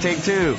Take two.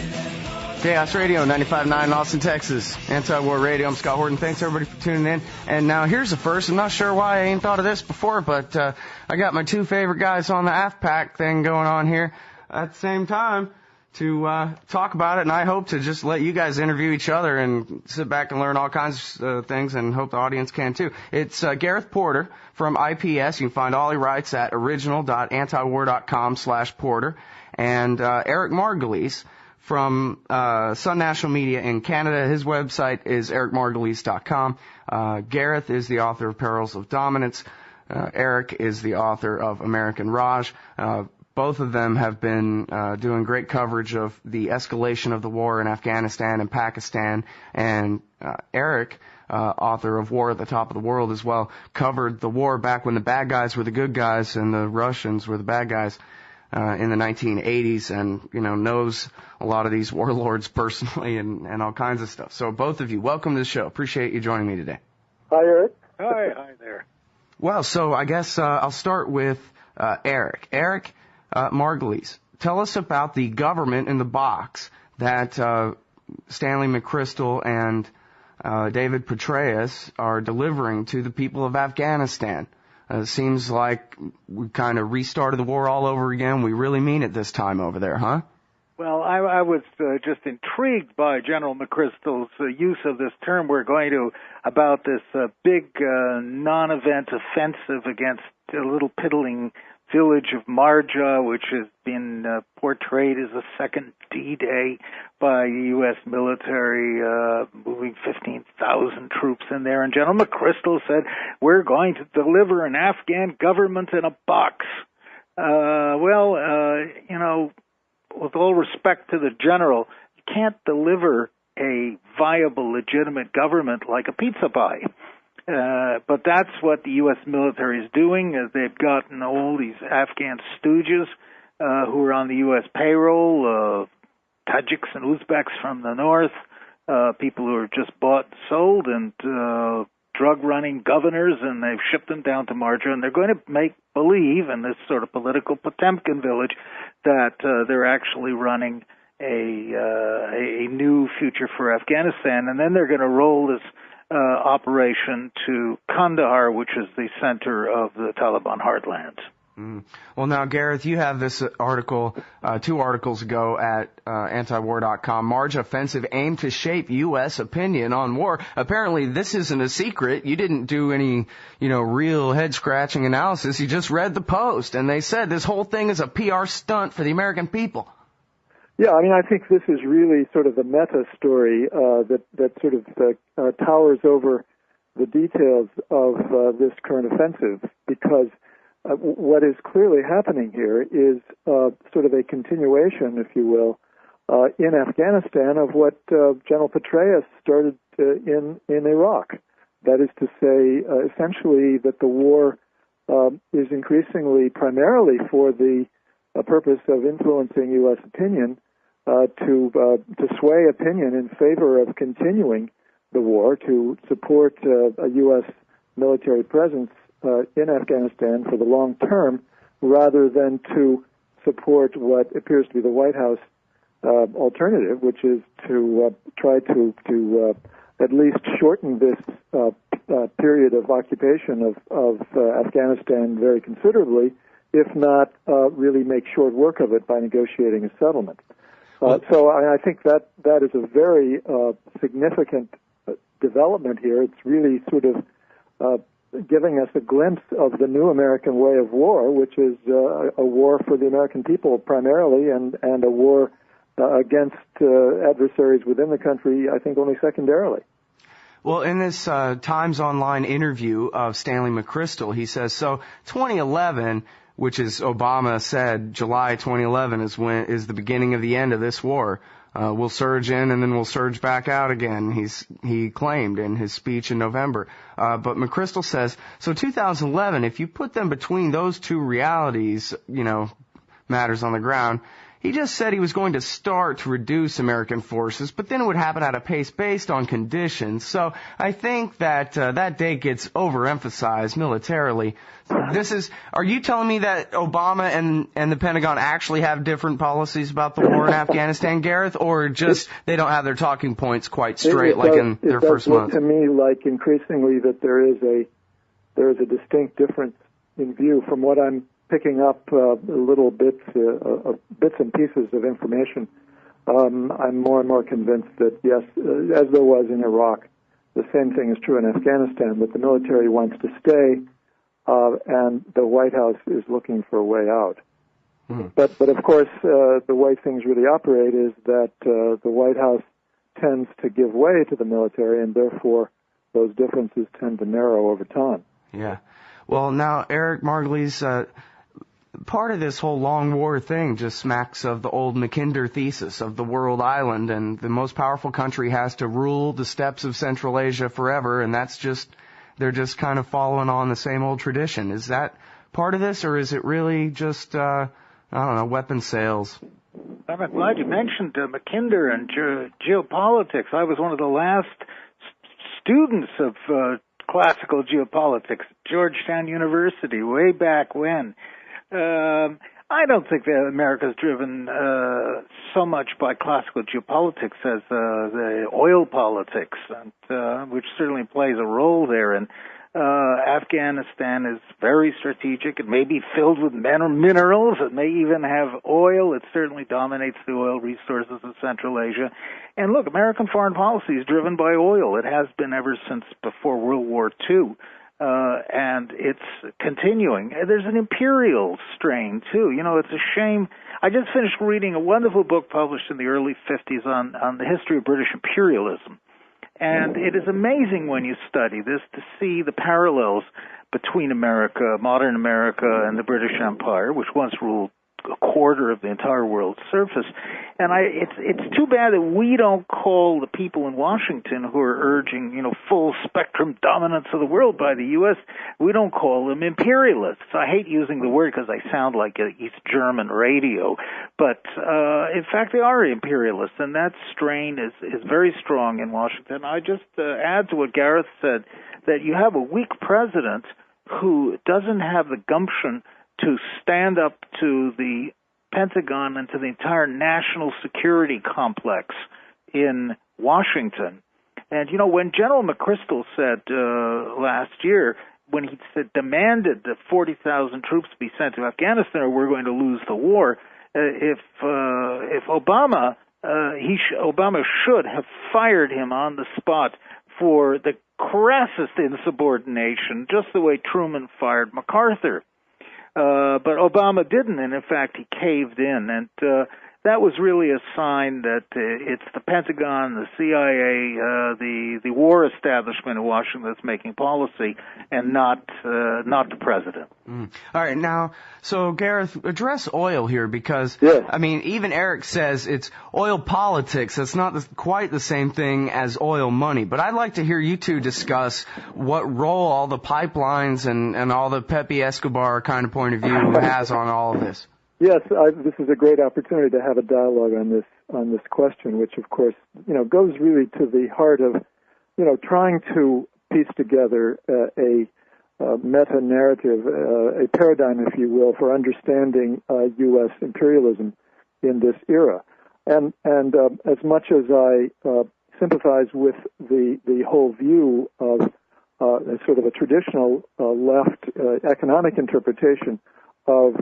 Chaos Radio, 95.9 in Austin, Texas. Anti-war radio. I'm Scott Horton. Thanks, everybody, for tuning in. And now here's the first. I'm not sure why I ain't thought of this before, but I got my two favorite guys on the AFPAC thing going on here at the same time to talk about it. And I hope to just let you guys interview each other and sit back and learn all kinds of things, and hope the audience can, too. It's Gareth Porter from IPS. You can find all he writes at original.antiwar.com/Porter. And Eric Margolis from Sun National Media in Canada. His website is ericmargolis.com. Gareth is the author of Perils of Dominance. Eric is the author of American Raj. Both of them have been doing great coverage of the escalation of the war in Afghanistan and Pakistan. And Eric, author of War at the Top of the World as well, covered the war back when the bad guys were the good guys and the Russians were the bad guys. In the 1980s, and, knows a lot of these warlords personally and all kinds of stuff. So both of you, welcome to the show. Appreciate you joining me today. Hi, Eric. Hi there. Well, so I guess I'll start with Eric. Eric Margolis, tell us about the government in the box that Stanley McChrystal and David Petraeus are delivering to the people of Afghanistan. It seems like we kind of restarted the war all over again. We really mean it this time over there, huh? Well, I was just intrigued by General McChrystal's use of this term. We're going to, about this big non-event offensive against a little piddling village of Marja, which has been portrayed as a second D-Day by the U.S. military, moving 15,000 troops in there. And General McChrystal said, we're going to deliver an Afghan government in a box. With all respect to the general, you can't deliver a viable, legitimate government like a pizza pie. But that's what the U.S. military is doing. They've gotten all these Afghan stooges who are on the U.S. payroll, Tajiks and Uzbeks from the north, people who are just bought and sold, and drug-running governors, and they've shipped them down to Marja, and they're going to make believe in this sort of political Potemkin village that they're actually running a new future for Afghanistan, and then they're going to roll this operation to Kandahar, which is the center of the Taliban heartland. Well, now, Gareth, you have this article, 2 articles ago at antiwar.com. March offensive aimed to shape U.S. opinion on war. Apparently, this isn't a secret. You didn't do any, real head-scratching analysis. You just read the Post, and they said this whole thing is a PR stunt for the American people. Yeah, I think this is really sort of the meta story that sort of towers over the details of this current offensive, because what is clearly happening here is sort of a continuation, if you will, in Afghanistan of what General Petraeus started in Iraq. That is to say, essentially, that the war is increasingly primarily for the purpose of influencing U.S. opinion, to sway opinion in favor of continuing the war, to support a U.S. military presence in Afghanistan for the long term, rather than to support what appears to be the White House alternative, which is to try to at least shorten this period of occupation of Afghanistan very considerably, if not really make short work of it by negotiating a settlement. So I think that is a very significant development here. It's really sort of giving us a glimpse of the new American way of war, which is a war for the American people primarily, and a war against adversaries within the country, I think, only secondarily. Well, in this Times Online interview of Stanley McChrystal, he says, so 2011, which is Obama said July 2011 is the beginning of the end of this war. We'll surge in and then we'll surge back out again, he claimed in his speech in November. But McChrystal says, so 2011, if you put them between those two realities, matters on the ground, he just said he was going to start to reduce American forces, but then it would happen at a pace based on conditions. So I think that that date gets overemphasized militarily. Are you telling me that Obama and the Pentagon actually have different policies about the war in Afghanistan, Gareth, or just they don't have their talking points quite straight in their first month? It does look to me like increasingly that there is a distinct difference in view from what I'm picking up little bits and pieces of information. I'm more and more convinced that, yes, as there was in Iraq, the same thing is true in Afghanistan, that the military wants to stay, and the White House is looking for a way out. But of course, the way things really operate is that the White House tends to give way to the military, and therefore those differences tend to narrow over time. Yeah. Well, now, Eric Margolis, part of this whole long war thing just smacks of the old Mackinder thesis of the world island, and the most powerful country has to rule the steppes of Central Asia forever, and they're just kind of following on the same old tradition. Is that part of this, or is it really just, weapon sales? I'm glad you mentioned Mackinder and geopolitics. I was one of the last students of classical geopolitics at Georgetown University way back when. I don't think that America's driven so much by classical geopolitics as the oil politics, and which certainly plays a role there. And Afghanistan is very strategic. It may be filled with minerals. It may even have oil. It certainly dominates the oil resources of Central Asia. And look, American foreign policy is driven by oil. It has been ever since before World War II. And it's continuing. There's an imperial strain, too. You know, it's a shame. I just finished reading a wonderful book published in the early 50s on the history of British imperialism. And it is amazing when you study this to see the parallels between America, modern America, and the British Empire, which once ruled a quarter of the entire world's surface. And it's too bad that we don't call the people in Washington who are urging, full spectrum dominance of the world by the U.S., we don't call them imperialists. I hate using the word because I sound like East German radio, but in fact they are imperialists, and that strain is very strong in Washington. I just add to what Gareth said, that you have a weak president who doesn't have the gumption to stand up to the Pentagon and to the entire national security complex in Washington. And, when General McChrystal said last year, when he demanded that 40,000 troops be sent to Afghanistan or we're going to lose the war, if Obama, Obama should have fired him on the spot for the crassest insubordination, just the way Truman fired MacArthur. But Obama didn't, and in fact he caved in, and that was really a sign that it's the Pentagon, the CIA, the war establishment in Washington that's making policy, and not the president. All right, now, so Gareth, address oil here because, yes. I mean, even Eric says it's oil politics. It's not quite the same thing as oil money. But I'd like to hear you two discuss what role all the pipelines and all the Pepe Escobar kind of point of view has on all of this. Yes, this is a great opportunity to have a dialogue on this question, which of course, goes really to the heart of, trying to piece together a meta-narrative, a paradigm, if you will, for understanding U.S. imperialism in this era. And as much as I sympathize with the whole view of sort of a traditional left economic interpretation of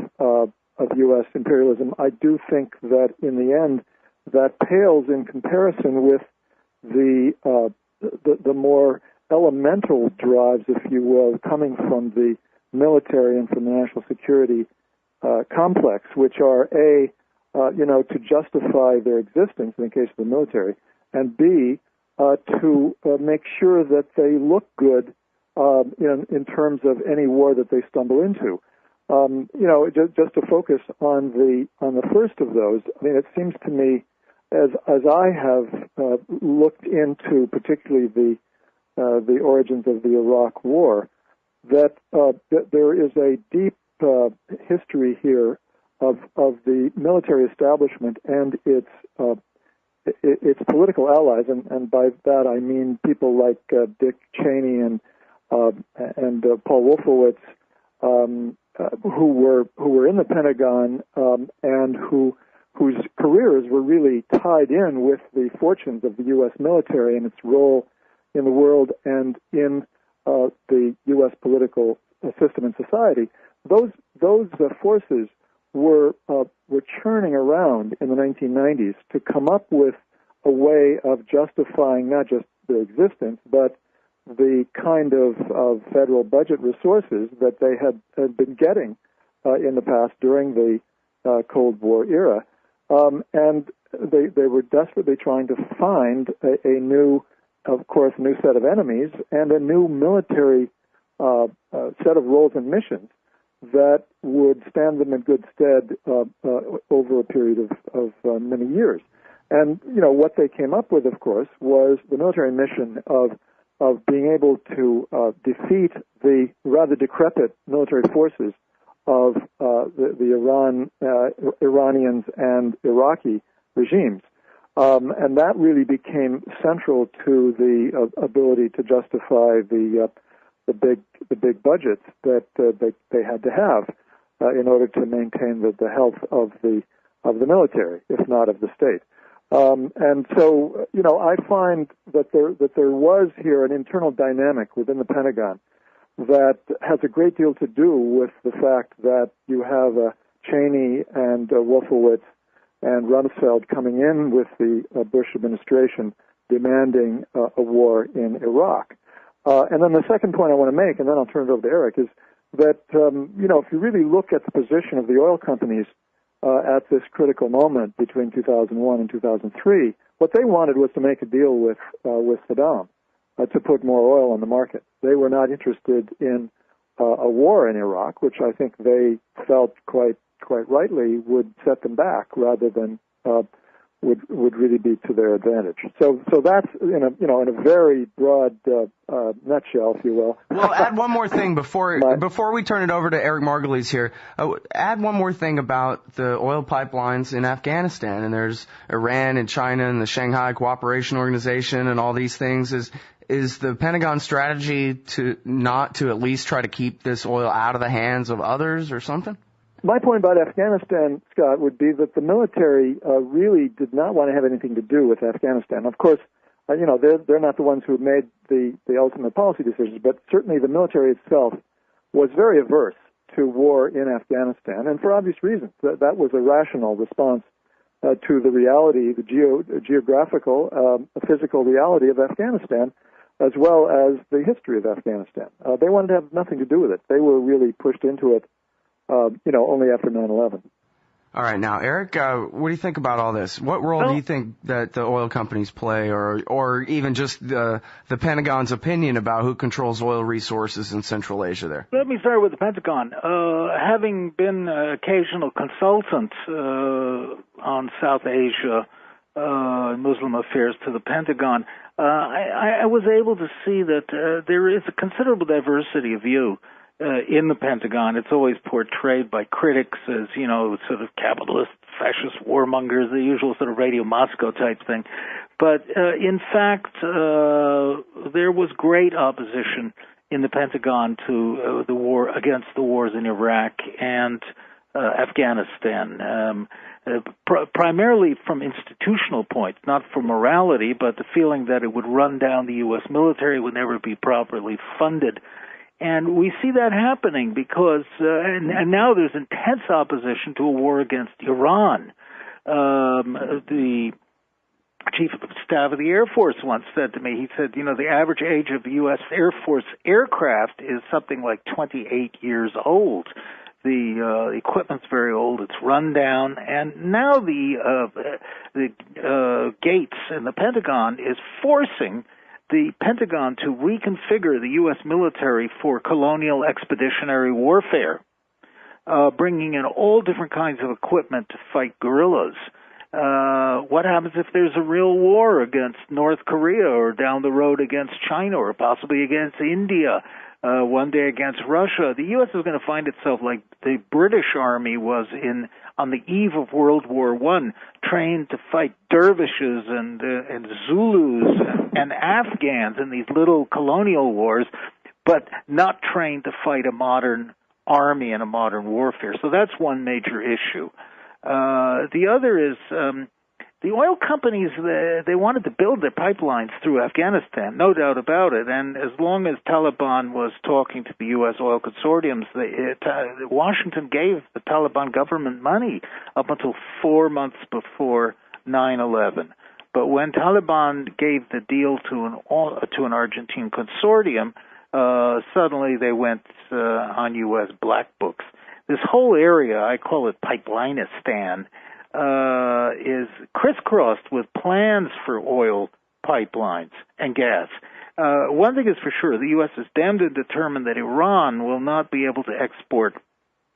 U.S. imperialism, I do think that in the end that pales in comparison with the more elemental drives, if you will, coming from the military and from the national security complex, which are to justify their existence in the case of the military, and B, to make sure that they look good in terms of any war that they stumble into. Just to focus on the first of those, I mean, it seems to me, as I have looked into particularly the origins of the Iraq War, that there is a deep history here of of the military establishment and its political allies, and by that I mean people like Dick Cheney and Paul Wolfowitz, who were in the Pentagon and whose careers were really tied in with the fortunes of the U.S. military and its role in the world and in the U.S. political system and society. Those forces were churning around in the 1990s to come up with a way of justifying not just their existence, but the kind of federal budget resources that they had been getting in the past during the Cold War era. And they were desperately trying to find a new set of enemies and a new military set of roles and missions that would stand them in good stead over a period of many years. And, what they came up with, of course, was the military mission of being able to defeat the rather decrepit military forces of the Iranians and Iraqi regimes. And that really became central to the ability to justify the big budgets that they had to have in order to maintain the health of the military, if not of the state. And so, I find that there was here an internal dynamic within the Pentagon that has a great deal to do with the fact that you have Cheney and Wolfowitz and Rumsfeld coming in with the Bush administration demanding a war in Iraq. And then the second point I want to make, and then I'll turn it over to Eric, is that, if you really look at the position of the oil companies at this critical moment between 2001 and 2003, what they wanted was to make a deal with Saddam to put more oil on the market. They were not interested in a war in Iraq, which I think they felt quite rightly would set them back rather than would really be to their advantage. So that's in a very broad nutshell, if you will. Well, add one more thing before we turn it over to Eric Margolis here. Add one more thing about the oil pipelines in Afghanistan, and there's Iran and China and the Shanghai Cooperation Organization and all these things. Is the Pentagon strategy to at least try to keep this oil out of the hands of others or something? My point about Afghanistan, Scott, would be that the military really did not want to have anything to do with Afghanistan. Of course, they're not the ones who made the ultimate policy decisions, but certainly the military itself was very averse to war in Afghanistan, and for obvious reasons. That was a rational response to the reality, the geographical, physical reality of Afghanistan, as well as the history of Afghanistan. They wanted to have nothing to do with it. They were really pushed into it only after 9/11. All right, now, Eric, what do you think about all this? What role do you think that the oil companies play, or even just the Pentagon's opinion about who controls oil resources in Central Asia there? Let me start with the Pentagon. Having been an occasional consultant on South Asia, Muslim affairs to the Pentagon, I was able to see that there is a considerable diversity of view in the Pentagon. It's always portrayed by critics as, sort of capitalist, fascist warmongers, the usual sort of Radio Moscow type thing. But in fact, there was great opposition in the Pentagon to the war, against the wars in Iraq and Afghanistan, primarily from institutional points, not for morality, but the feeling that it would run down the U.S. military, would never be properly funded. And we see that happening because, and now there's intense opposition to a war against Iran. The Chief of Staff of the Air Force once said to me, he said, the average age of the U.S. Air Force aircraft is something like 28 years old. The equipment's very old, it's run down, and now the Gates in the Pentagon is forcing the Pentagon to reconfigure the U.S. military for colonial expeditionary warfare, bringing in all different kinds of equipment to fight guerrillas. What happens if there's a real war against North Korea or down the road against China or possibly against India? one day against Russia, the U.S. is going to find itself like the British Army was on the eve of World War I, trained to fight dervishes and Zulus and Afghans in these little colonial wars, but not trained to fight a modern army and a modern warfare. So that's one major issue. The other is the oil companies, they wanted to build their pipelines through Afghanistan, no doubt about it. And as long as Taliban was talking to the U.S. oil consortiums, Washington gave the Taliban government money up until 4 months before 9/11. But when Taliban gave the deal to an Argentine consortium, suddenly they went on U.S. black books. This whole area, I call it Pipelinistan, is crisscrossed with plans for oil pipelines and gas. One thing is for sure, the U.S. is damned and determined that Iran will not be able to export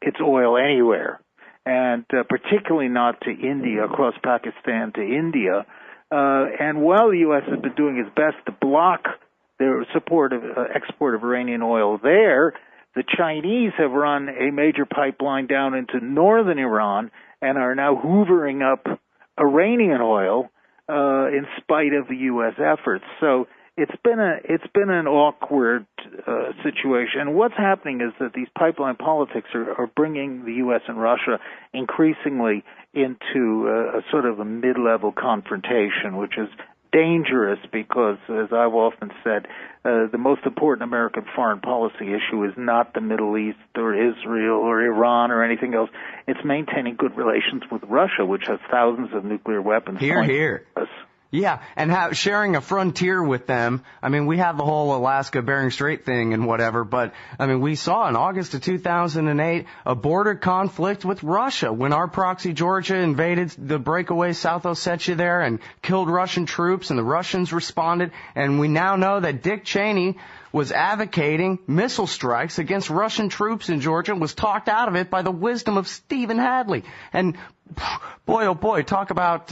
its oil anywhere, and particularly not to India, across Pakistan to India. And while the U.S. has been doing its best to block their support of export of Iranian oil there, the Chinese have run a major pipeline down into northern Iran and are now hoovering up Iranian oil in spite of the U.S. efforts. So it's been an awkward situation. And what's happening is that these pipeline politics are bringing the U.S. and Russia increasingly into a sort of a mid-level confrontation, which is dangerous because, as I've often said, the most important American foreign policy issue is not the Middle East or Israel or Iran or anything else. It's maintaining good relations with Russia, which has thousands of nuclear weapons. Here. Yeah, and sharing a frontier with them. I mean, we have the whole Alaska Bering Strait thing and whatever, but, I mean, we saw in August of 2008 a border conflict with Russia when our proxy Georgia invaded the breakaway South Ossetia there and killed Russian troops, and the Russians responded. And we now know that Dick Cheney was advocating missile strikes against Russian troops in Georgia and was talked out of it by the wisdom of Stephen Hadley. And boy, oh boy, talk about,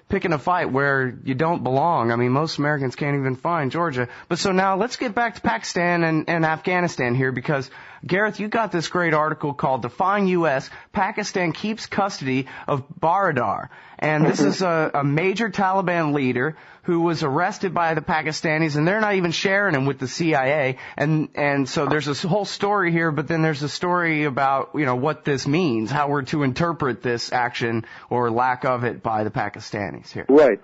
picking a fight where you don't belong. I mean, most Americans can't even find Georgia. But so now let's get back to Pakistan and Afghanistan here, because, Gareth, you got this great article called Defying U.S., Pakistan Keeps Custody of Baradar. And this is a major Taliban leader who was arrested by the Pakistanis, and they're not even sharing him with the CIA. And so there's this whole story here, but then there's a story about, what this means, how we're to interpret this action or lack of it by the Pakistanis here. Right.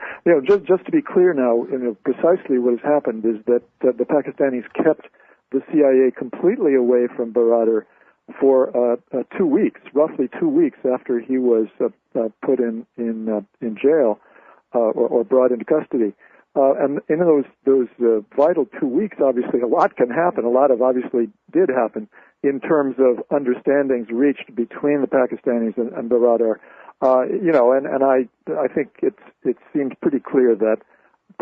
Just to be clear now, precisely what has happened is that the Pakistanis kept the CIA completely away from Baradar for 2 weeks, roughly 2 weeks after he was put in jail or brought into custody. And in those vital 2 weeks, obviously a lot can happen. A lot obviously did happen in terms of understandings reached between the Pakistanis and Baradar. And I think it seems pretty clear that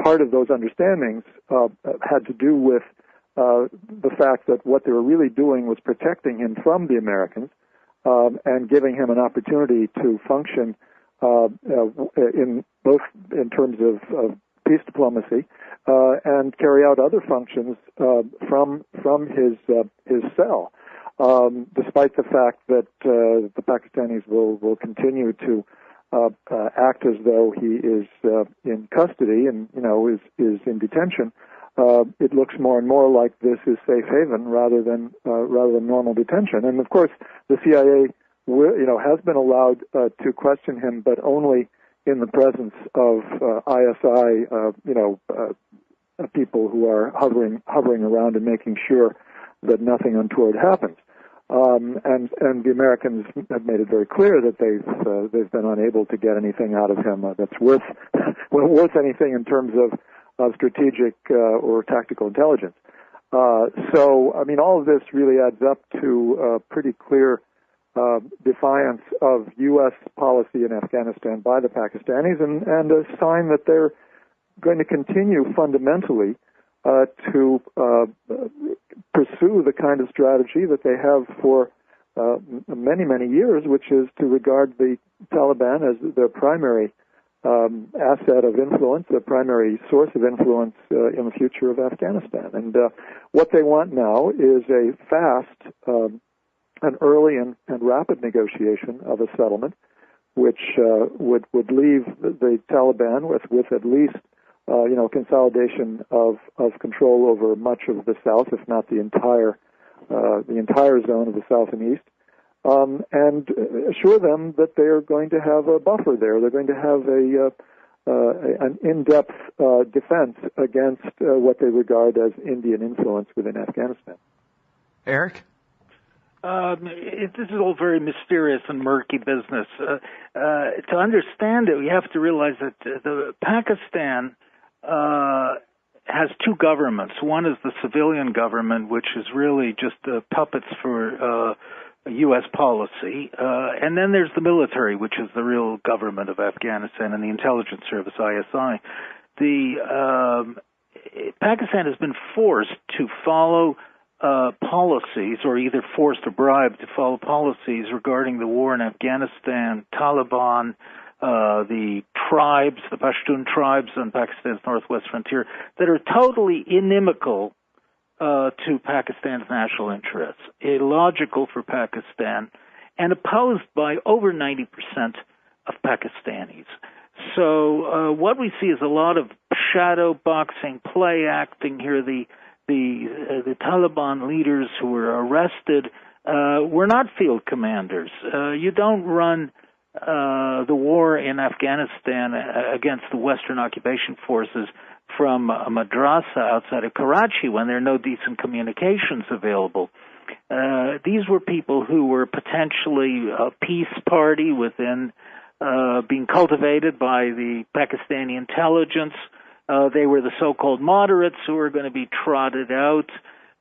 part of those understandings had to do with the fact that what they were really doing was protecting him from the Americans and giving him an opportunity to function in both in terms of peace diplomacy and carry out other functions from his cell, despite the fact that the Pakistanis will continue to act as though he is in custody and is in detention. It looks more and more like this is safe haven rather than normal detention. And of course, the CIA has been allowed to question him, but only in the presence of ISI, people who are hovering around and making sure that nothing untoward happens. And the Americans have made it very clear that they've been unable to get anything out of him that's worth anything in terms of strategic or tactical intelligence. So, I mean, all of this really adds up to pretty clear defiance of U.S. policy in Afghanistan by the Pakistanis, and a sign that they're going to continue fundamentally to pursue the kind of strategy that they have for many, many years, which is to regard the Taliban as their primary asset of influence, a primary source of influence in the future of Afghanistan. And what they want now is a fast, an early and rapid negotiation of a settlement, which would leave the Taliban with at least consolidation of control over much of the south, if not the entire zone of the south and east, and assure them that they are going to have a buffer there. They're going to have an in-depth defense against what they regard as Indian influence within Afghanistan. Eric? This is all very mysterious and murky business. To understand it, we have to realize that Pakistan has two governments. One is the civilian government, which is really just puppets for U.S. policy, and then there's the military, which is the real government of Afghanistan, and the intelligence service, ISI. Pakistan has been forced to follow policies, or either forced or bribed to follow policies regarding the war in Afghanistan, Taliban, the tribes, the Pashtun tribes on Pakistan's northwest frontier, that are totally inimical to Pakistan's national interests, illogical for Pakistan, and opposed by over 90% of Pakistanis. So what we see is a lot of shadow boxing, play acting here. The Taliban leaders who were arrested were not field commanders. You don't run the war in Afghanistan against the Western occupation forces from a madrasa outside of Karachi when there are no decent communications available. These were people who were potentially a peace party within being cultivated by the Pakistani intelligence. They were the so-called moderates who were going to be trotted out.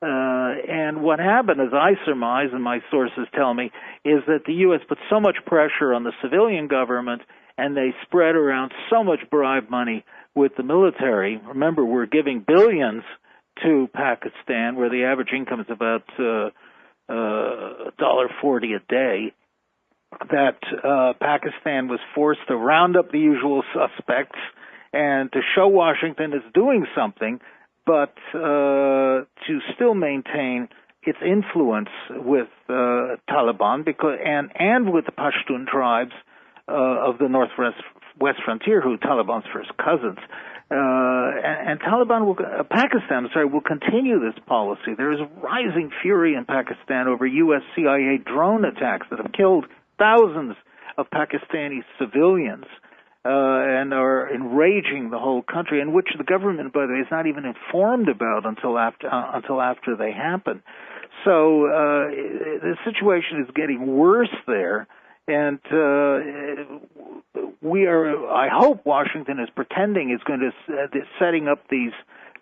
And what happened, as I surmise, and my sources tell me, is that the U.S. put so much pressure on the civilian government, and they spread around so much bribe money with the military. Remember, we're giving billions to Pakistan, where the average income is about $1.40 a day, that Pakistan was forced to round up the usual suspects and to show Washington is doing something, but to still maintain its influence with Taliban and with the Pashtun tribes of the northwest frontier, who Taliban's first cousins. And Pakistan will continue this policy. There is rising fury in Pakistan over U.S. CIA drone attacks that have killed thousands of Pakistani civilians and are enraging the whole country, and which the government, by the way, is not even informed about until after they happen. So the situation is getting worse there, and I hope Washington is going to setting up these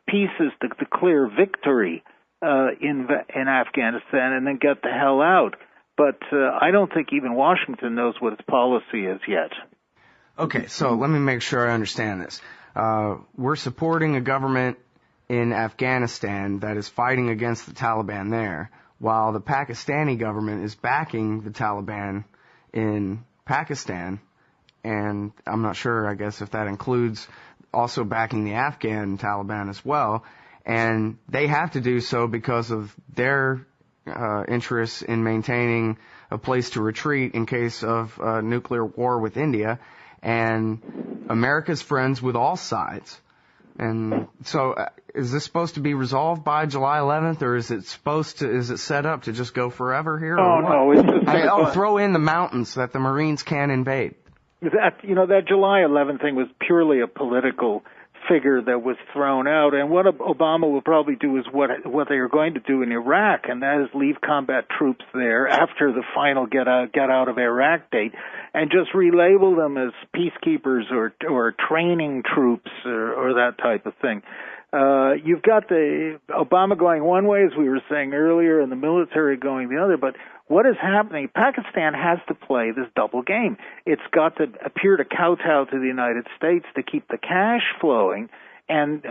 pieces to declare victory in Afghanistan and then get the hell out. But I don't think even Washington knows what its policy is yet. Okay, so let me make sure I understand this. We're supporting a government in Afghanistan that is fighting against the Taliban there, while the Pakistani government is backing the Taliban in Pakistan, and I'm not sure, I guess, if that includes also backing the Afghan Taliban as well, and they have to do so because of their interests in maintaining a place to retreat in case of nuclear war with India, and America's friends with all sides. And so is this supposed to be resolved by July 11th, or is it set up to just go forever here? No, it's just throw in the mountains that the Marines can invade. That July 11th thing was purely a political figure that was thrown out, and what Obama will probably do is what they are going to do in Iraq, and that is leave combat troops there after the final get out of Iraq date, and just relabel them as peacekeepers or training troops or that type of thing. You've got the Obama going one way, as we were saying earlier, and the military going the other, but what is happening? Pakistan has to play this double game. It's got to appear to kowtow to the United States to keep the cash flowing, and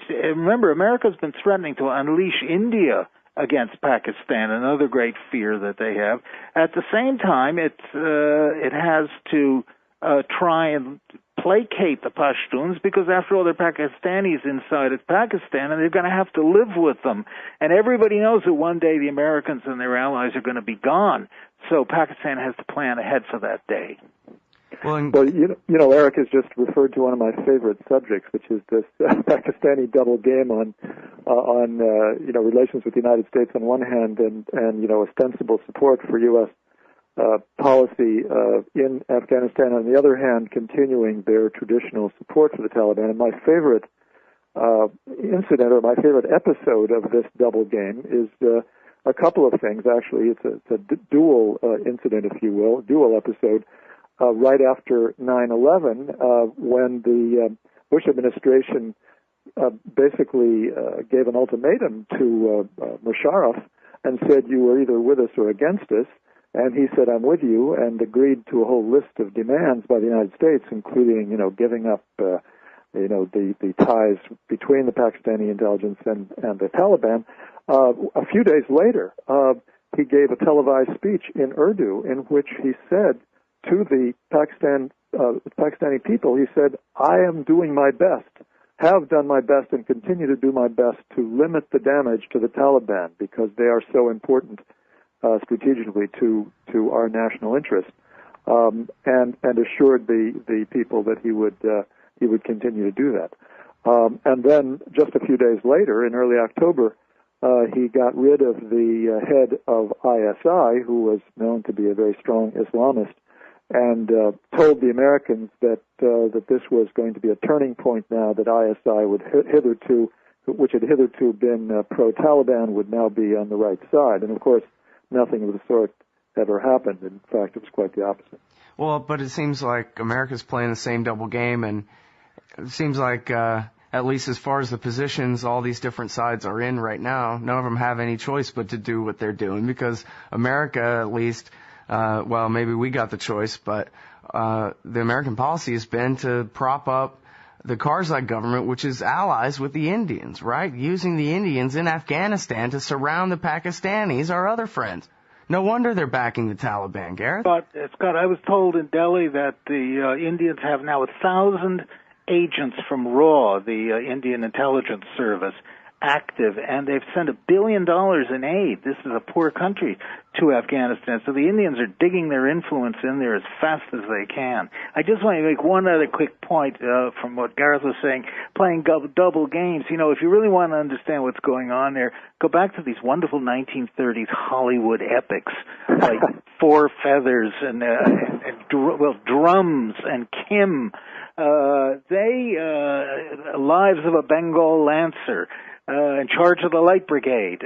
remember, America's been threatening to unleash India against Pakistan, another great fear that they have. At the same time, it has to try and placate the Pashtuns because, after all, they're Pakistanis inside of Pakistan, and they're going to have to live with them. And everybody knows that one day the Americans and their allies are going to be gone. So Pakistan has to plan ahead for that day. Well, you know, Eric has just referred to one of my favorite subjects, which is this Pakistani double game on you know, relations with the United States on one hand, and you know, ostensible support for U.S. Policy in Afghanistan on the other hand, continuing their traditional support for the Taliban. And my favorite incident, or my favorite episode of this double game, is a couple of things. Actually, it's a dual incident, if you will, dual episode. Right after 9/11, when the Bush administration basically gave an ultimatum to Musharraf and said, you were either with us or against us, and he said, I'm with you, and agreed to a whole list of demands by the United States, including, you know, giving up, you know, the ties between the Pakistani intelligence and the Taliban. A few days later, he gave a televised speech in Urdu in which he said to the Pakistani people, he said, I am doing my best, have done my best, and continue to do my best to limit the damage to the Taliban because they are so important strategically to our national interest, and assured the people that he would continue to do that. And then just a few days later, in early October, he got rid of the head of ISI, who was known to be a very strong Islamist, and told the Americans that this was going to be a turning point now, that ISI which had hitherto been pro-Taliban, would now be on the right side. And of course, nothing of the sort ever happened. In fact, it was quite the opposite. Well, but it seems like America's playing the same double game, and it seems like, at least as far as the positions all these different sides are in right now, none of them have any choice but to do what they're doing, because America, at least, well, maybe we got the choice, but the American policy has been to prop up the Karzai government, which is allies with the Indians, right? Using the Indians in Afghanistan to surround the Pakistanis, our other friends. No wonder they're backing the Taliban, Gareth. But, Scott, I was told in Delhi that the Indians have now 1,000 agents from RAW, the Indian Intelligence Service, active, and they've sent $1 billion in aid. This is a poor country to Afghanistan, so the Indians are digging their influence in there as fast as they can. I just want to make one other quick point from what Gareth was saying, playing double games. You know, if you really want to understand what's going on there, go back to these wonderful 1930s Hollywood epics like Four Feathers and Drums and Kim. Lives of a Bengal Lancer, in charge of the Light Brigade,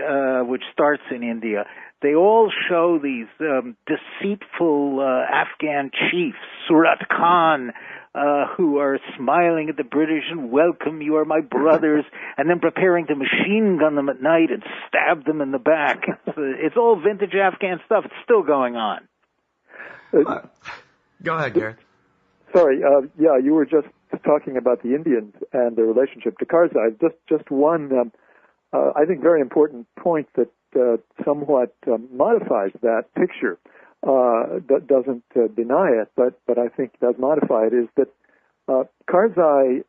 which starts in India. They all show these deceitful Afghan chiefs, Surat Khan, who are smiling at the British and welcome, you are my brothers, and then preparing to machine gun them at night and stab them in the back. It's all vintage Afghan stuff. It's still going on. Go ahead, Gareth. Sorry, yeah, you were just talking about the Indians and their relationship to Karzai. Just one, I think, very important point that somewhat modifies that picture. That doesn't deny it, but I think does modify it, is that Karzai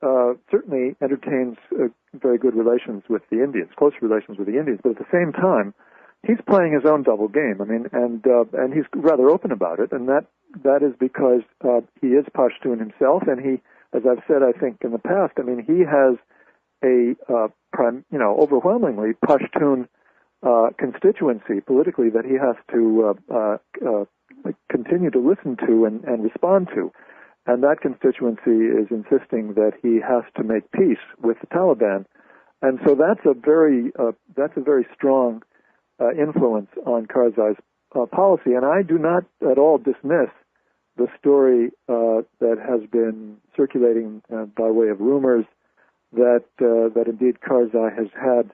certainly entertains very good relations with the Indians, close relations with the Indians, but at the same time, he's playing his own double game. I mean, and he's rather open about it, and that is because he is Pashtun himself, and he, as I've said, I think in the past, I mean, he has a overwhelmingly Pashtun constituency politically that he has to continue to listen to and respond to, and that constituency is insisting that he has to make peace with the Taliban, and so that's a very strong influence on Karzai's policy, and I do not at all dismiss the story that has been circulating by way of rumors that indeed Karzai has had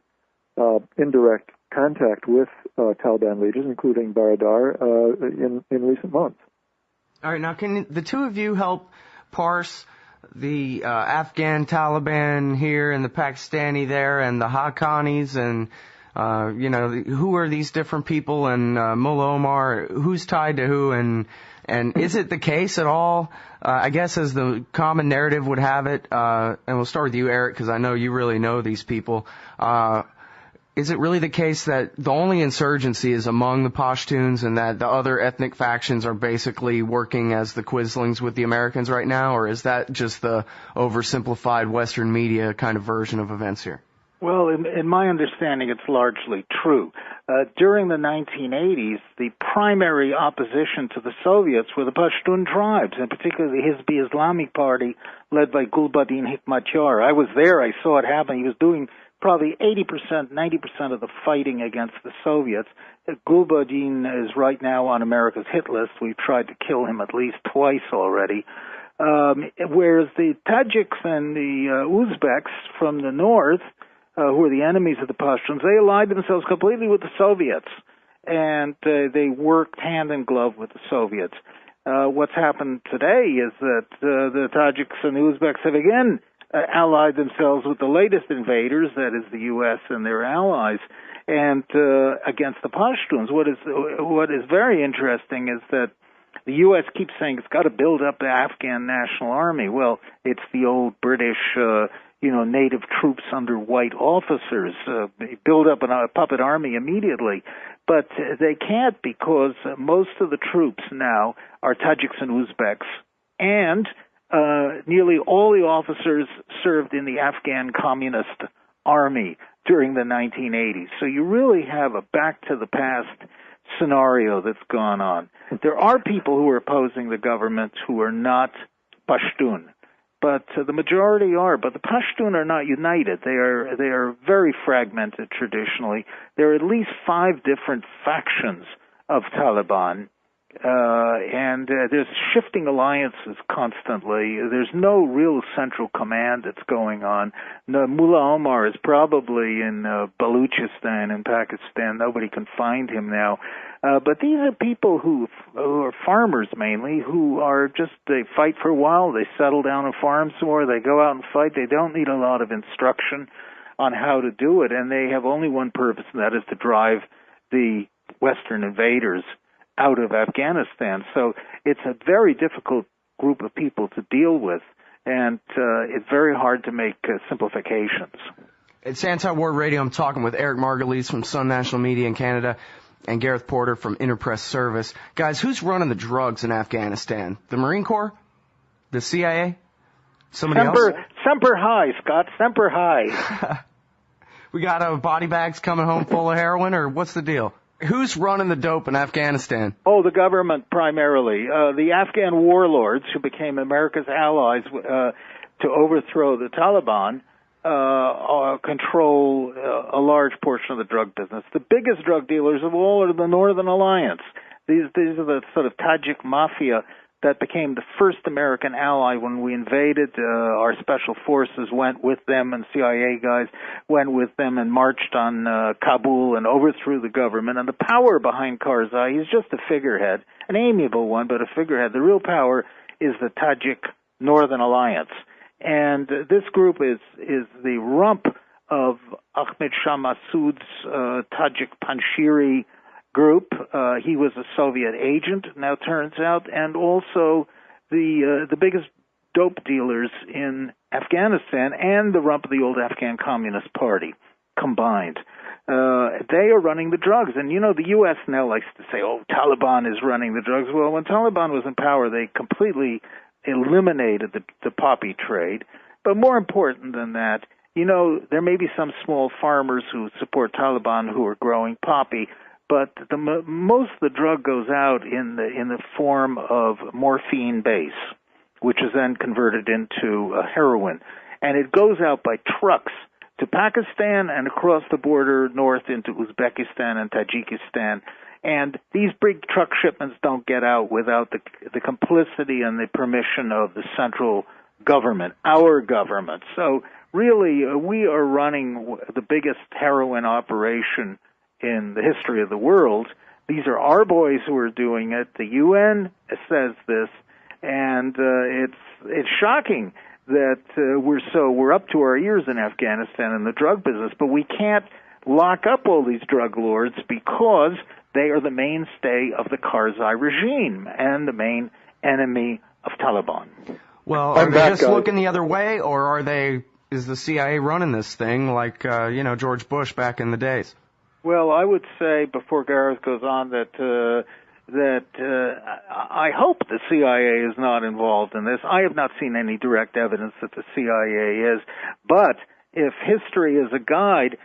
indirect contact with Taliban leaders, including Baradar, in recent months. All right, now can the two of you help parse the Afghan Taliban here and the Pakistani there and the Haqqanis and who are these different people, and Mullah Omar, who's tied to who, and is it the case at all, I guess as the common narrative would have it, and we'll start with you, Eric, because I know you really know these people, is it really the case that the only insurgency is among the Pashtuns and that the other ethnic factions are basically working as the Quislings with the Americans right now, or is that just the oversimplified Western media kind of version of events here? Well, in my understanding, it's largely true. During the 1980s, the primary opposition to the Soviets were the Pashtun tribes, and particularly the Hizbi Islamic Party led by Gulbuddin Hikmatyar. I was there. I saw it happen. He was doing probably 80%, 90% of the fighting against the Soviets. Gulbuddin is right now on America's hit list. We've tried to kill him at least twice already. Whereas the Tajiks and the Uzbeks from the north, who are the enemies of the Pashtuns, they allied themselves completely with the Soviets, and they worked hand in glove with the Soviets. What's happened today is that the Tajiks and the Uzbeks have again allied themselves with the latest invaders, that is the U.S. and their allies, and against the Pashtuns. What is very interesting is that the U.S. keeps saying it's got to build up the Afghan National Army. Well, it's the old British, native troops under white officers. They build up a puppet army immediately. But they can't, because most of the troops now are Tajiks and Uzbeks, and nearly all the officers served in the Afghan Communist Army during the 1980s. So you really have a back-to-the-past scenario that's gone on. There are people who are opposing the government who are not Pashtun, but the majority are. But the Pashtun are not united. They are very fragmented traditionally. There are at least 5 different factions of Taliban. And there's shifting alliances constantly. There's no real central command that's going on. Mullah Omar is probably in Baluchistan in Pakistan. Nobody can find him now. But these are people who are farmers mainly, who are they fight for a while, they settle down and farm some more, they go out and fight. They don't need a lot of instruction on how to do it, and they have only one purpose, and that is to drive the Western invaders out of Afghanistan. So it's a very difficult group of people to deal with, and it's very hard to make simplifications. It's Anti-War Radio. I'm talking with Eric Margolis from Sun National Media in Canada and Gareth Porter from Interpress Service. Guys, who's running the drugs in Afghanistan? The Marine Corps? The CIA? Somebody else? Semper Hi, Scott. Semper Hi. We got body bags coming home full of heroin, or what's the deal? Who's running the dope in Afghanistan? Oh, the government primarily. The Afghan warlords who became America's allies to overthrow the Taliban control a large portion of the drug business. The biggest drug dealers of all are the Northern Alliance. These are the sort of Tajik mafia that became the first American ally when we invaded. Our special forces went with them, and CIA guys went with them and marched on Kabul and overthrew the government. And the power behind Karzai, he's just a figurehead, an amiable one, but a figurehead. The real power is the Tajik Northern Alliance. And this group is the rump of Ahmed Shah Massoud's Tajik Panjshiri group. He was a Soviet agent, now turns out, and also the biggest dope dealers in Afghanistan and the rump of the old Afghan Communist Party combined. They are running the drugs. And, the U.S. now likes to say, Taliban is running the drugs. Well, when Taliban was in power, they completely eliminated the poppy trade. But more important than that, there may be some small farmers who support Taliban who are growing poppy, but most of the drug goes out in the form of morphine base, which is then converted into heroin. And it goes out by trucks to Pakistan and across the border north into Uzbekistan and Tajikistan. And these big truck shipments don't get out without the complicity and the permission of the central government, our government. So really, we are running the biggest heroin operation in the history of the world. These are our boys who are doing it. The UN says this, and it's shocking that we're up to our ears in Afghanistan in the drug business, but we can't lock up all these drug lords because they are the mainstay of the Karzai regime and the main enemy of Taliban. Well, are they just looking the other way, or is the CIA running this thing like, George Bush back in the days? Well, I would say, before Gareth goes on, that I hope the CIA is not involved in this. I have not seen any direct evidence that the CIA is. But if history is a guide,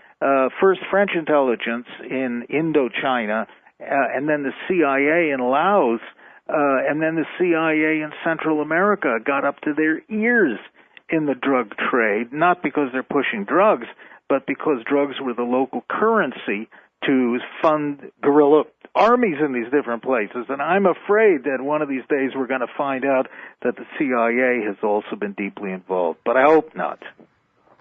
first French intelligence in Indochina, and then the CIA in Laos, and then the CIA in Central America got up to their ears in the drug trade, not because they're pushing drugs, but because drugs were the local currency to fund guerrilla armies in these different places. And I'm afraid that one of these days we're going to find out that the CIA has also been deeply involved, but I hope not.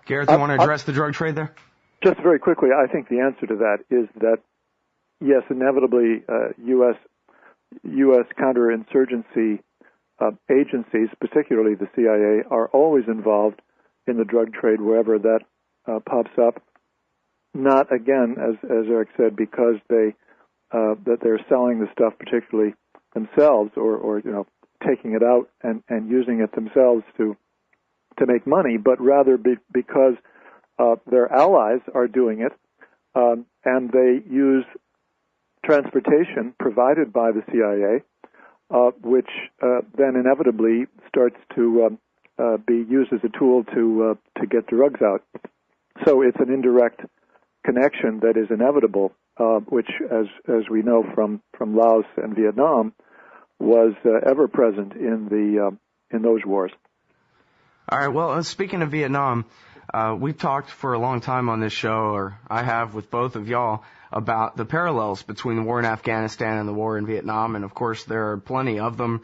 Gareth, you want to address the drug trade there? Just very quickly, I think the answer to that is that, yes, inevitably, U.S. counterinsurgency agencies, particularly the CIA, are always involved in the drug trade wherever that pops up. Not, again, as Eric said, because that they're selling the stuff particularly themselves, or taking it out and using it themselves to make money, but rather because their allies are doing it, and they use transportation provided by the CIA, which then inevitably starts to be used as a tool to get drugs out. So it's an indirect connection that is inevitable, which, as we know from Laos and Vietnam, was ever present in those wars. All right. Well, speaking of Vietnam, we've talked for a long time on this show, or I have with both of y'all, about the parallels between the war in Afghanistan and the war in Vietnam. And, of course, there are plenty of them,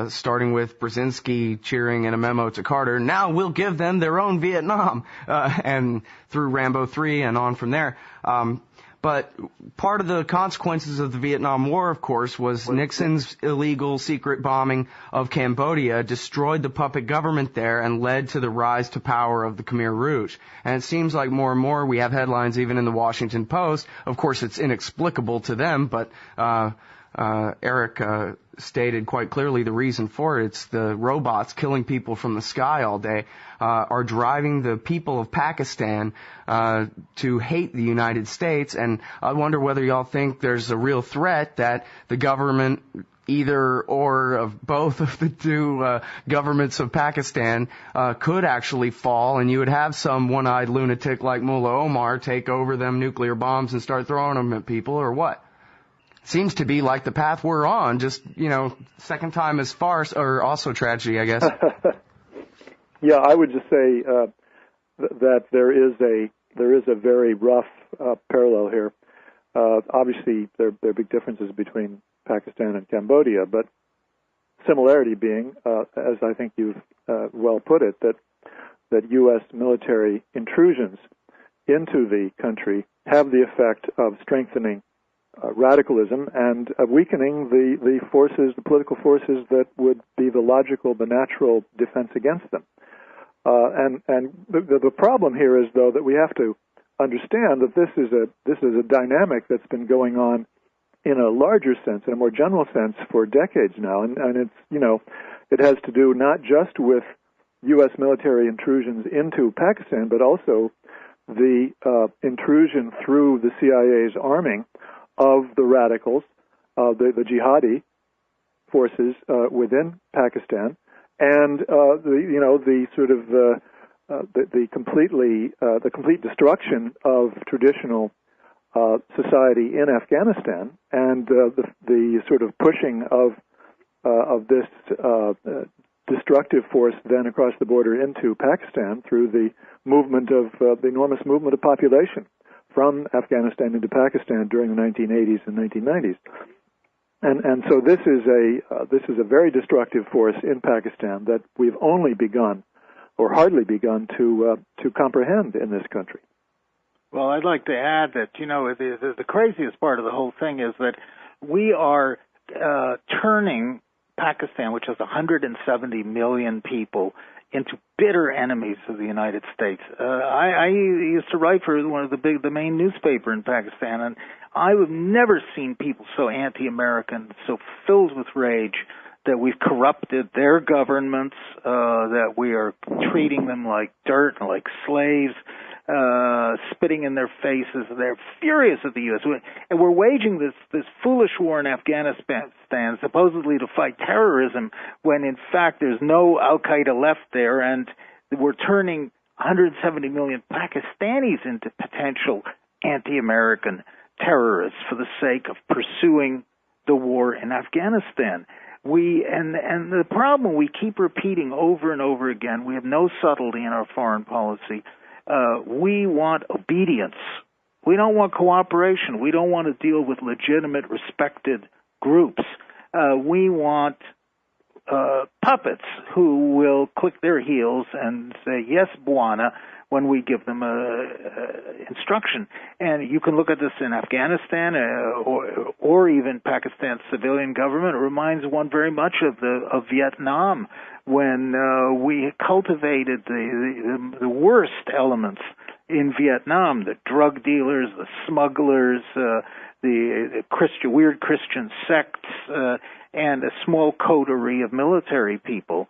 starting with Brzezinski cheering in a memo to Carter, now we'll give them their own Vietnam, and through Rambo 3 and on from there. But part of the consequences of the Vietnam War, of course, was Nixon's illegal secret bombing of Cambodia destroyed the puppet government there and led to the rise to power of the Khmer Rouge. And it seems like more and more we have headlines even in the Washington Post. Of course, it's inexplicable to them, but Eric stated quite clearly the reason for it. It's the robots killing people from the sky all day are driving the people of Pakistan to hate the United States. And I wonder whether y'all think there's a real threat that the government, either or of both of the two governments of Pakistan, could actually fall, and you would have some one-eyed lunatic like Mullah Omar take over them nuclear bombs and start throwing them at people, or what? Seems to be like the path we're on, just, second time is farce, or also tragedy, I guess. Yeah, I would just say that there is a very rough parallel here. Obviously, there are big differences between Pakistan and Cambodia, but similarity being, as I think you've well put it, that U.S. military intrusions into the country have the effect of strengthening radicalism and weakening the political forces that would be the natural defense against them. And the problem here is, though, that we have to understand that this is a dynamic that's been going on in a larger sense, in a more general sense, for decades now, and it's it has to do not just with U.S. military intrusions into Pakistan, but also the intrusion through the CIA's arming of the radicals, the jihadi forces within Pakistan, and the complete destruction of traditional society in Afghanistan, and the sort of pushing of this destructive force then across the border into Pakistan through the movement of the enormous movement of population from Afghanistan into Pakistan during the 1980s and 1990s. And so this is a very destructive force in Pakistan that we've only begun, or hardly begun, to comprehend in this country. Well, I'd like to add that the craziest part of the whole thing is that we are turning Pakistan, which has 170 million people, into bitter enemies of the United States. I used to write for one of the main newspaper in Pakistan, and I have never seen people so anti-American, so filled with rage that we've corrupted their governments, that we are treating them like dirt and like slaves, spitting in their faces. They're furious at the U.S. And we're waging this foolish war in Afghanistan, supposedly to fight terrorism, when in fact there's no Al-Qaeda left there, and we're turning 170 million Pakistanis into potential anti-American terrorists for the sake of pursuing the war in Afghanistan. And the problem we keep repeating over and over again, we have no subtlety in our foreign policy. We want obedience. We don't want cooperation. We don't want to deal with legitimate, respected groups. We want puppets who will click their heels and say, yes, Bwana, when we give them instruction. And you can look at this in Afghanistan or even Pakistan's civilian government. It reminds one very much of Vietnam, when we cultivated the worst elements in Vietnam, the drug dealers, the smugglers, the weird Christian sects, and a small coterie of military people.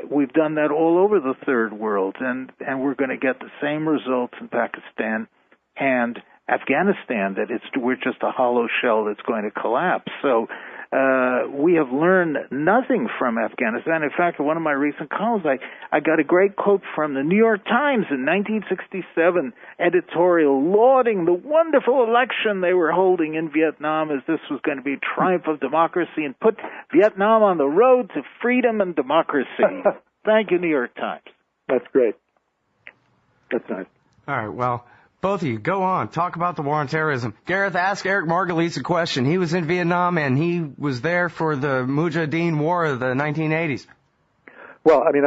We've done that all over the third world, and we're going to get the same results in Pakistan and Afghanistan, that we're just a hollow shell that's going to collapse. So we have learned nothing from Afghanistan. In fact, in one of my recent columns, I got a great quote from the New York Times in 1967 editorial lauding the wonderful election they were holding in Vietnam, as this was going to be a triumph of democracy and put Vietnam on the road to freedom and democracy. Thank you, New York Times. That's great. That's nice. All right, well, both of you, go on. Talk about the war on terrorism. Gareth, ask Eric Margolis a question. He was in Vietnam, and he was there for the Mujahideen War of the 1980s. Well, I mean,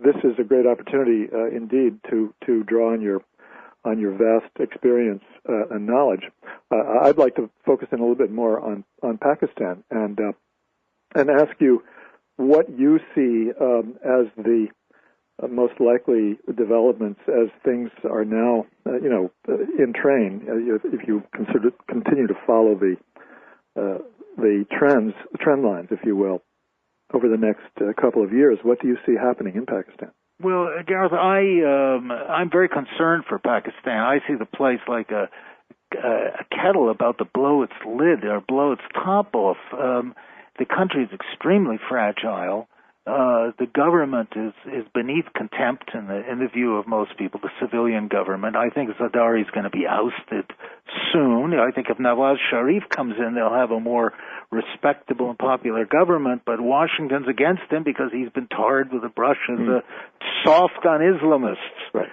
this is a great opportunity indeed to draw on your vast experience and knowledge. I'd like to focus in a little bit more on Pakistan and ask you what you see as the most likely developments as things are now, in train. If you continue to follow the trend lines, if you will, over the next couple of years, what do you see happening in Pakistan? Well, Gareth, I'm very concerned for Pakistan. I see the place like a kettle about to blow its lid or blow its top off. The country is extremely fragile. The government is beneath contempt in the view of most people, the civilian government. I think Zardari is going to be ousted soon. I think if Nawaz Sharif comes in, they'll have a more respectable and popular government, but Washington's against him because he's been tarred with a brush as a soft on Islamists. Right.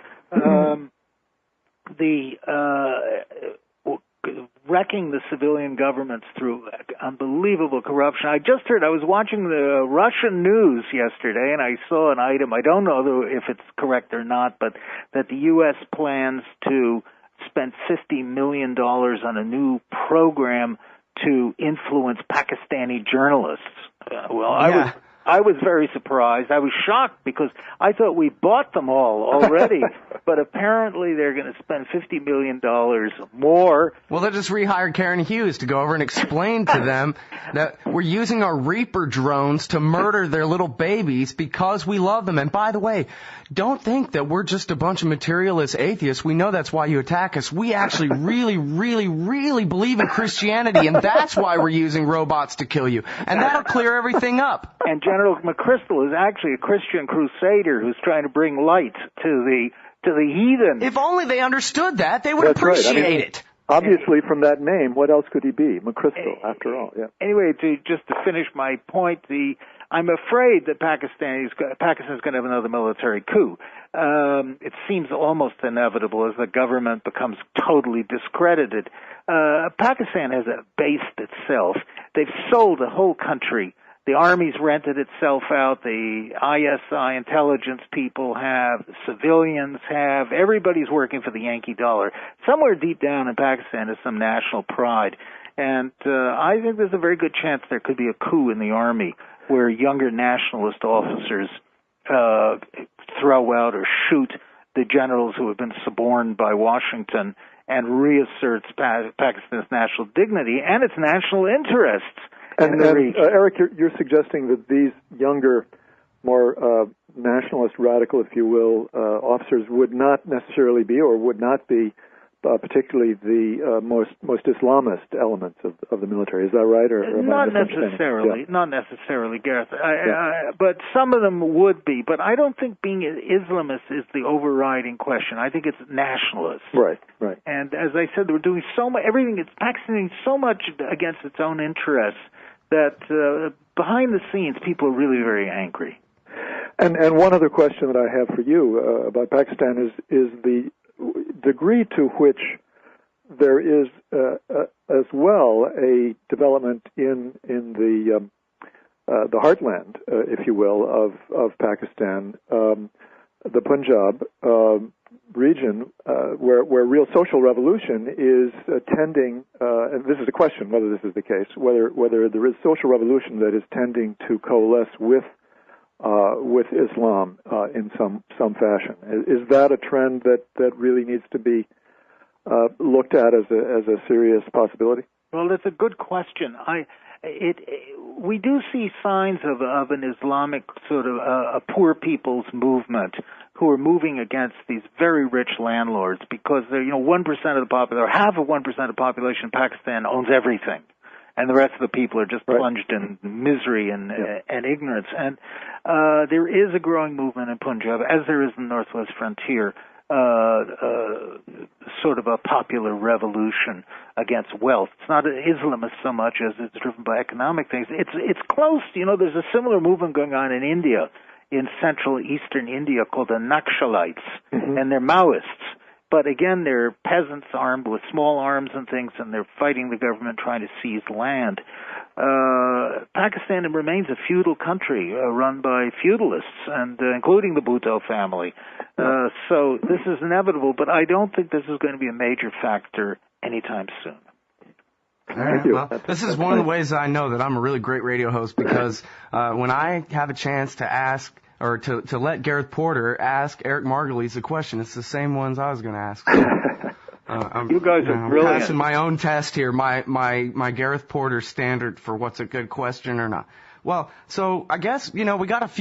Wrecking the civilian governments through unbelievable corruption. I was watching the Russian news yesterday, and I saw an item, I don't know if it's correct or not, but that the U.S. plans to spend $50 million on a new program to influence Pakistani journalists. I was very surprised. I was shocked because I thought we bought them all already, but apparently they're going to spend $50 million more. Well, they'll just rehire Karen Hughes to go over and explain to them that we're using our Reaper drones to murder their little babies because we love them. And by the way, don't think that we're just a bunch of materialist atheists. We know that's why you attack us. We actually really, really, really believe in Christianity, and that's why we're using robots to kill you. And that'll clear everything up. And General McChrystal is actually a Christian crusader who's trying to bring light to the heathen. If only they understood that, they would appreciate it. Obviously, from that name, what else could he be? McChrystal, after all. Yeah. Anyway, just to finish my point, I'm afraid that Pakistan's going to have another military coup. It seems almost inevitable as the government becomes totally discredited. Pakistan has abased itself. They've sold the whole country. The army's rented itself out. The ISI intelligence people have. The civilians have. Everybody's working for the Yankee dollar. Somewhere deep down in Pakistan is some national pride. And I think there's a very good chance there could be a coup in the army where younger nationalist officers throw out or shoot the generals who have been suborned by Washington, and reasserts Pakistan's national dignity and its national interests in the region. Eric, you're suggesting that these younger, more nationalist, radical, if you will, officers would not necessarily be, or would not be, particularly the most Islamist elements of the military. Is that right? Or not necessarily, yeah. Not necessarily, Gareth. But some of them would be. But I don't think being Islamist is the overriding question. I think it's nationalist. Right. And as I said, we're doing so much. Pakistan doing so much against its own interests that behind the scenes, people are really very angry. And one other question that I have for you about Pakistan is the degree to which there is as well a development in the heartland, if you will, of Pakistan, the Punjab region, where real social revolution is tending. And this is a question whether this is the case, whether there is social revolution that is tending to coalesce with Islam in some fashion. Is that a trend that really needs to be looked at as a serious possibility? Well, that's a good question. We do see signs of an Islamic sort of a poor people's movement who are moving against these very rich landlords because they're 1% of the population, or half of 1% of the population in Pakistan owns everything. And the rest of the people are just plunged in misery and ignorance. And there is a growing movement in Punjab, as there is in the Northwest Frontier, sort of a popular revolution against wealth. It's not Islamist so much as it's driven by economic things. It's close. There's a similar movement going on in India, in central eastern India, called the Naxalites, and they're Maoists. But again, they're peasants armed with small arms and things, and they're fighting the government trying to seize land. Pakistan remains a feudal country run by feudalists, and including the Bhutto family. So this is inevitable, but I don't think this is going to be a major factor anytime soon. Thank you. Well, this is one of the ways I know that I'm a really great radio host, because when I have a chance to ask or to let Gareth Porter ask Eric Margolis a question, it's the same ones I was going to ask. So, you guys are brilliant. I'm passing my own test here, my Gareth Porter standard for what's a good question or not. Well, so I guess, we got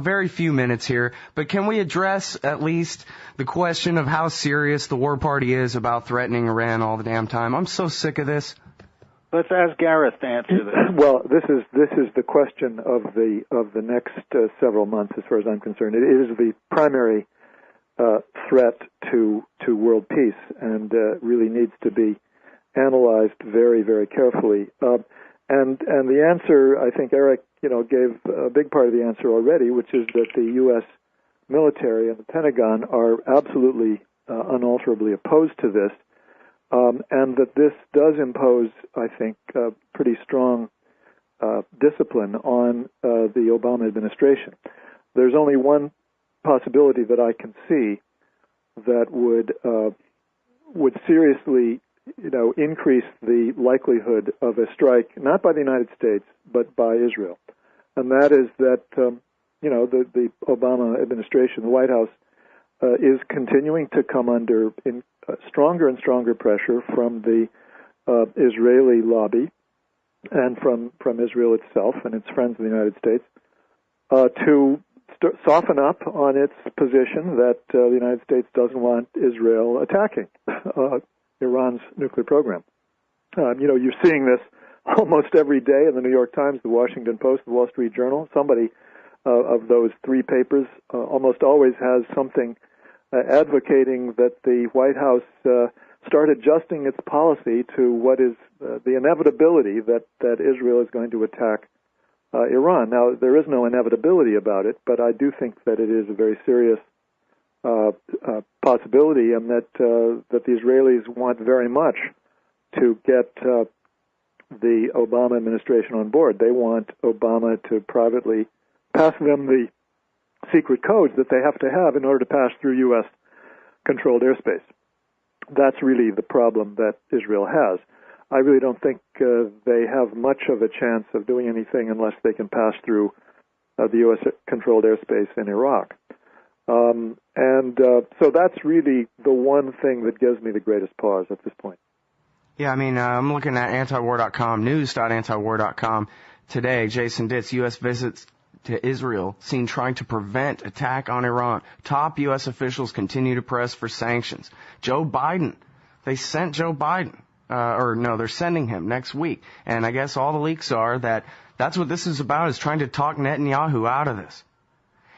very few minutes here, but can we address at least the question of how serious the war party is about threatening Iran all the damn time? I'm so sick of this. Let's ask Gareth to answer this. Well, this is the question of the next several months, as far as I'm concerned. It is the primary threat to world peace, and really needs to be analyzed very, very carefully. And the answer, I think Eric, gave a big part of the answer already, which is that the U.S. military and the Pentagon are absolutely unalterably opposed to this. And that this does impose, I think, pretty strong discipline on the Obama administration. There's only one possibility that I can see that would seriously, increase the likelihood of a strike, not by the United States, but by Israel. And that is that, the Obama administration, the White House, is continuing to come under stronger and stronger pressure from the Israeli lobby and from Israel itself and its friends in the United States to soften up on its position that the United States doesn't want Israel attacking Iran's nuclear program. You're seeing this almost every day in the New York Times, the Washington Post, the Wall Street Journal. Somebody of those three papers almost always has something advocating that the White House start adjusting its policy to what is the inevitability that Israel is going to attack Iran. Now, there is no inevitability about it, but I do think that it is a very serious possibility, and that the Israelis want very much to get the Obama administration on board. They want Obama to privately pass them the secret codes that they have to have in order to pass through U.S.-controlled airspace. That's really the problem that Israel has. I really don't think they have much of a chance of doing anything unless they can pass through the U.S.-controlled airspace in Iraq. So that's really the one thing that gives me the greatest pause at this point. Yeah, I mean, I'm looking at antiwar.com, news.antiwar.com today. Jason Ditz, U.S. visits to Israel seen trying to prevent attack on Iran. Top U.S. officials continue to press for sanctions. Joe Biden, they sent Joe Biden, they're sending him next week. And I guess all the leaks are that that's what this is about, is trying to talk Netanyahu out of this.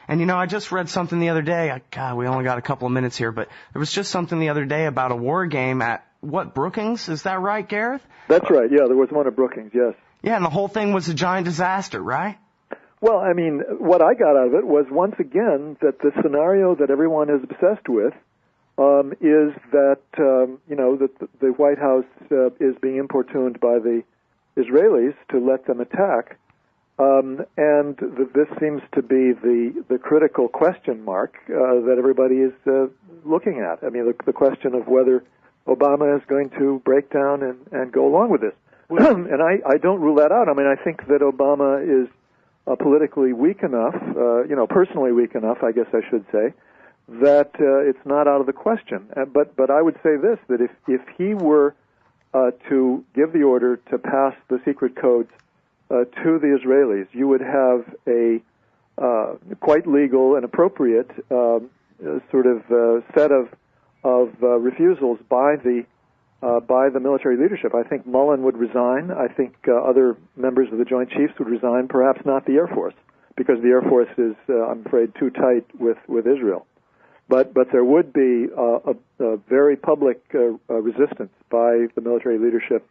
And, I just read something the other day. God, we only got a couple of minutes here, but there was just something the other day about a war game at, Brookings? Is that right, Gareth? That's right, yeah, there was one at Brookings, yes. Yeah, and the whole thing was a giant disaster, right? Well, I mean, what I got out of it was, once again, that the scenario that everyone is obsessed with is that, that the White House is being importuned by the Israelis to let them attack. And this seems to be the critical question mark that everybody is looking at. I mean, the question of whether Obama is going to break down and go along with this. And I don't rule that out. I mean, I think that Obama is politically weak enough, personally weak enough, I guess I should say, that it's not out of the question. But I would say this, that if he were to give the order to pass the secret codes to the Israelis, you would have a quite legal and appropriate sort of set of refusals by the military leadership. I think Mullen would resign. I think other members of the Joint Chiefs would resign, perhaps not the Air Force, because the Air Force is, I'm afraid, too tight with Israel. But there would be a very public resistance by the military leadership,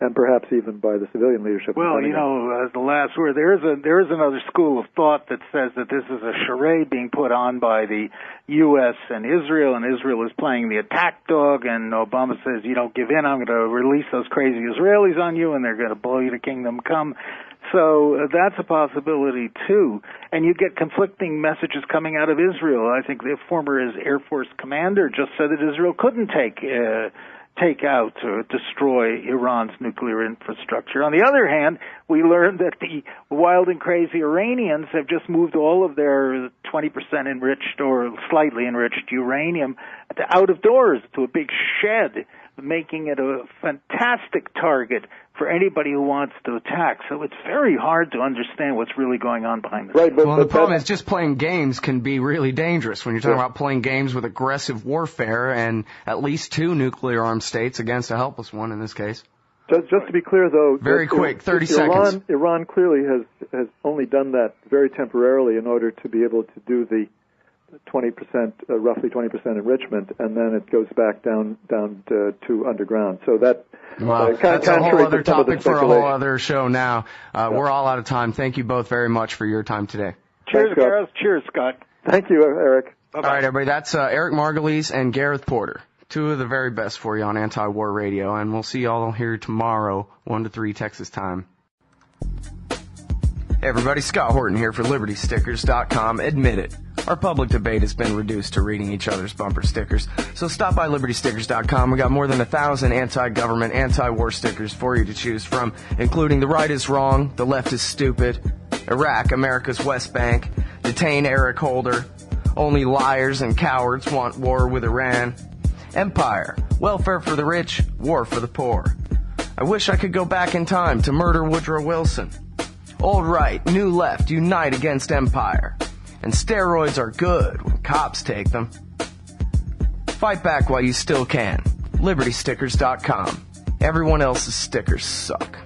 and perhaps even by the civilian leadership. Well, as the last word, there is another school of thought that says that this is a charade being put on by the U.S. and Israel is playing the attack dog, and Obama says, you don't give in, I'm going to release those crazy Israelis on you, and they're going to blow you to kingdom come. So that's a possibility, too. And you get conflicting messages coming out of Israel. I think the former Air Force commander just said that Israel couldn't take out or destroy Iran's nuclear infrastructure. On the other hand, we learned that the wild and crazy Iranians have just moved all of their 20% enriched or slightly enriched uranium out of doors to a big shed, making it a fantastic target for anybody who wants to attack. So it's very hard to understand what's really going on behind the scenes. Right, but the problem is just playing games can be really dangerous when you're talking about playing games with aggressive warfare and at least 2 nuclear-armed states against a helpless one in this case. Just to be clear, though, very quick, 30 seconds. Iran clearly has only done that very temporarily in order to be able to do the 20%, roughly 20% enrichment, and then it goes back down to underground. So that that's a whole other topic for a whole other show now. We're all out of time. Thank you both very much for your time today. Cheers, Gareth. Cheers, Scott. Thank you, Eric. Bye-bye. All right, everybody. That's Eric Margolis and Gareth Porter. 2 of the very best for you on Anti-War Radio, and we'll see y'all here tomorrow, 1 to 3 Texas time. Hey everybody, Scott Horton here for LibertyStickers.com. Admit it, our public debate has been reduced to reading each other's bumper stickers. So stop by LibertyStickers.com. We got more than 1,000 anti-government, anti-war stickers for you to choose from, including The Right is Wrong, The Left is Stupid, Iraq, America's West Bank, Detain Eric Holder, Only Liars and Cowards Want War with Iran, Empire, Welfare for the Rich, War for the Poor. I wish I could go back in time to murder Woodrow Wilson. Old Right, New Left, unite against empire. And steroids are good when cops take them. Fight back while you still can. LibertyStickers.com. Everyone else's stickers suck.